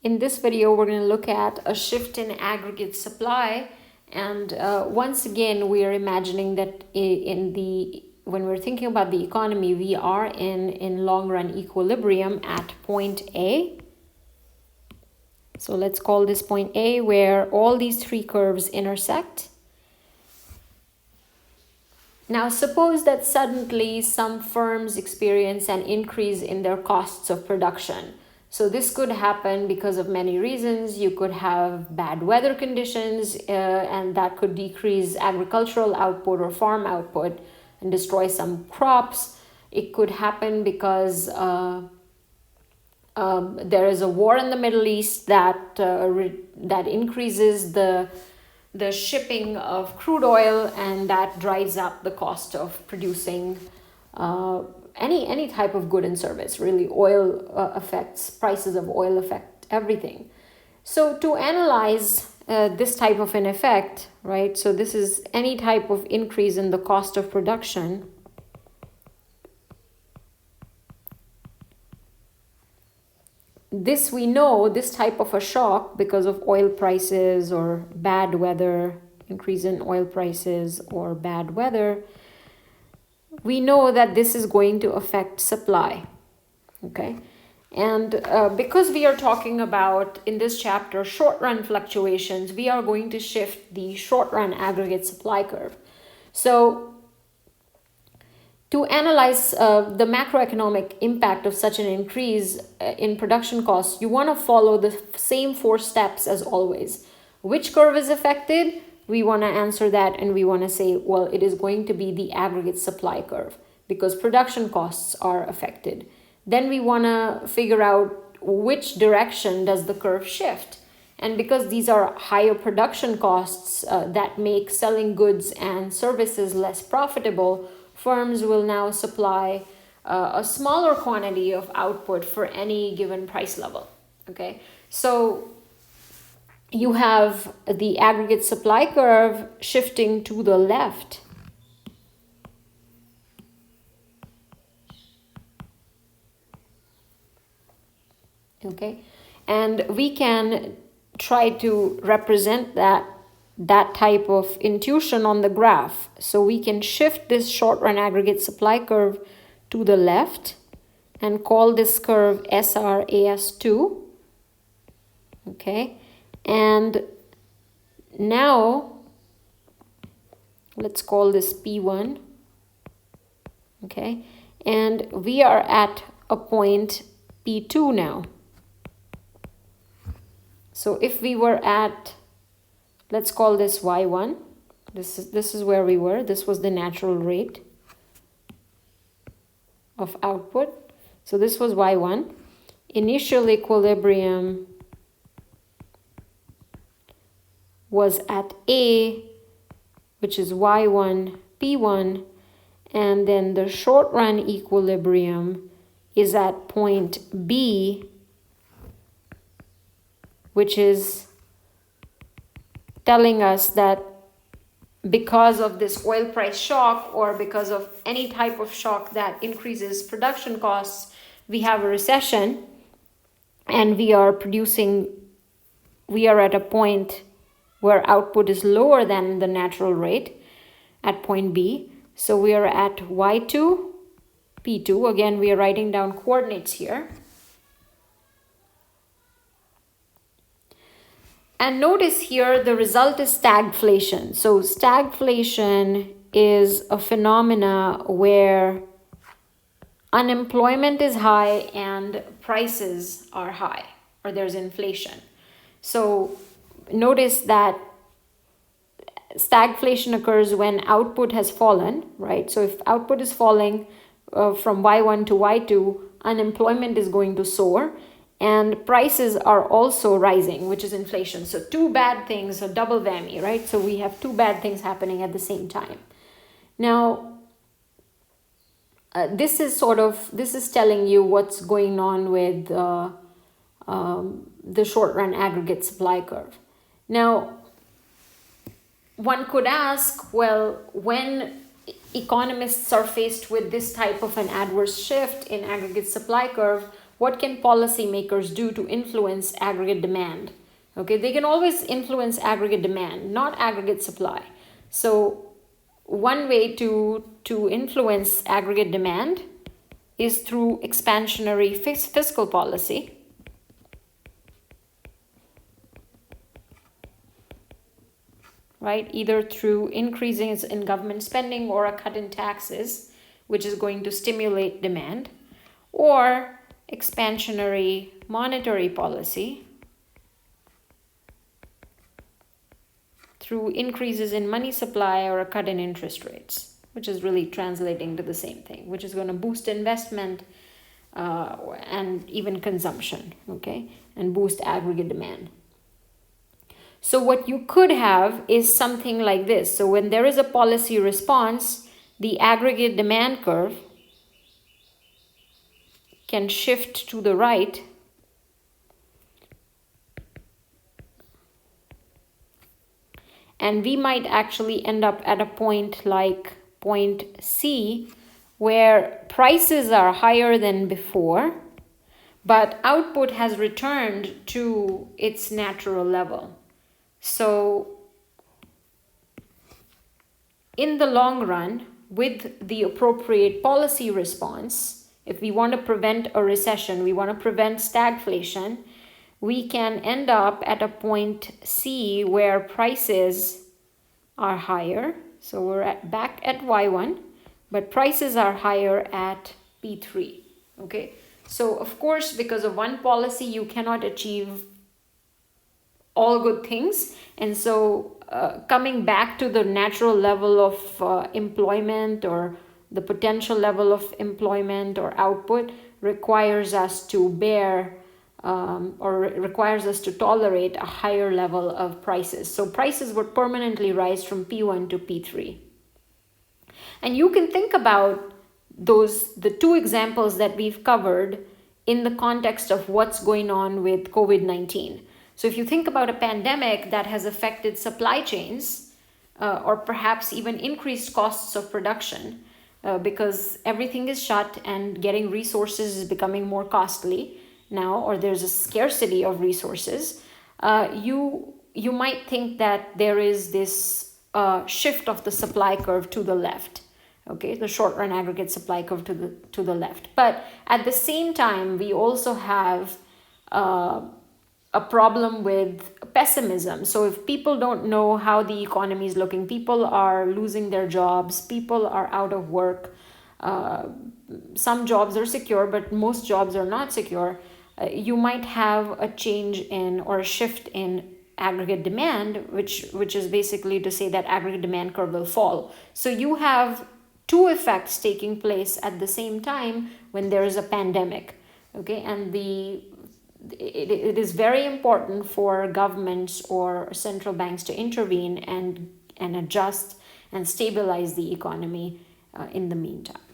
In this video, we're going to look at a shift in aggregate supply. And once again, we are imagining that when we're thinking about the economy, we are in long run equilibrium at point A. So let's call this point A, where all these three curves intersect. Now, suppose that suddenly some firms experience an increase in their costs of production. So this could happen because of many reasons. You could have bad weather conditions, and that could decrease agricultural output or farm output and destroy some crops. It could happen because there is a war in the Middle East that increases the shipping of crude oil, and that drives up the cost of producing any type of good and service. Really, oil prices of oil affect everything. So to analyze this type of an effect, right? So this is any type of increase in the cost of production. This we know, this type of a shock because of oil prices or bad weather, increase in oil prices or bad weather, we know that this is going to affect supply, okay? And because we are talking about, in this chapter, short-run fluctuations, we are going to shift the short-run aggregate supply curve. So to analyze the macroeconomic impact of such an increase in production costs, you want to follow the same 4 steps as always. Which curve is affected? We want to answer that, and we want to say, well, it is going to be the aggregate supply curve because production costs are affected. Then we want to figure out which direction does the curve shift. And because these are higher production costs that make selling goods and services less profitable, firms will now supply a smaller quantity of output for any given price level. Okay, so you have the aggregate supply curve shifting to the left. Okay, and we can try to represent that type of intuition on the graph. So we can shift this short run aggregate supply curve to the left and call this curve SRAS2. Okay, and now let's call this P1. Okay, and we are at a point P2 now. So if we were at, let's call this Y1. This is where we were. This was the natural rate of output. So this was Y1. Initial equilibrium was at A, which is Y1, P1, and then the short run equilibrium is at point B, which is telling us that because of this oil price shock or because of any type of shock that increases production costs, we have a recession and we are at a point where output is lower than the natural rate at point B. So we are at Y2, P2. Again, we are writing down coordinates here. And notice here the result is stagflation. So stagflation is a phenomena where unemployment is high and prices are high, or there's inflation. So notice that stagflation occurs when output has fallen, right? So if output is falling from Y1 to Y2, unemployment is going to soar. And prices are also rising, which is inflation. So 2 bad things, a double whammy, right? So we have 2 bad things happening at the same time. Now, this is telling you what's going on with the short run aggregate supply curve. Now, one could ask, well, when economists are faced with this type of an adverse shift in aggregate supply curve, what can policymakers do to influence aggregate demand? Okay, they can always influence aggregate demand, not aggregate supply. So one way to influence aggregate demand is through expansionary fiscal policy. Right, either through increases in government spending or a cut in taxes, which is going to stimulate demand, or expansionary monetary policy through increases in money supply or a cut in interest rates, which is really translating to the same thing, which is going to boost investment and even consumption, okay, and boost aggregate demand. So what you could have is something like this. So when there is a policy response, the aggregate demand curve can shift to the right and we might actually end up at a point like point C where prices are higher than before, but output has returned to its natural level. So in the long run, with the appropriate policy response, if we want to prevent a recession, we want to prevent stagflation, we can end up at a point C where prices are higher. So we're back at Y1, but prices are higher at P3. Okay. So of course, because of one policy, you cannot achieve all good things. And so coming back to the natural level of employment or the potential level of employment or output requires us to bear or requires us to tolerate a higher level of prices. So prices would permanently rise from P1 to P3. And you can think about the two examples that we've covered in the context of what's going on with COVID-19. So if you think about a pandemic that has affected supply chains or perhaps even increased costs of production because everything is shut and getting resources is becoming more costly now, or there's a scarcity of resources, you might think that there is this shift of the supply curve to the left. Okay, the short run aggregate supply curve to the left. But at the same time, we also have a problem with pessimism. So if people don't know how the economy is looking, people are losing their jobs, people are out of work. Some jobs are secure, but most jobs are not secure. You might have a change in or a shift in aggregate demand, which is basically to say that aggregate demand curve will fall. So you have two effects taking place at the same time when there is a pandemic. Okay, and it is very important for governments or central banks to intervene and adjust and stabilize the economy in the meantime.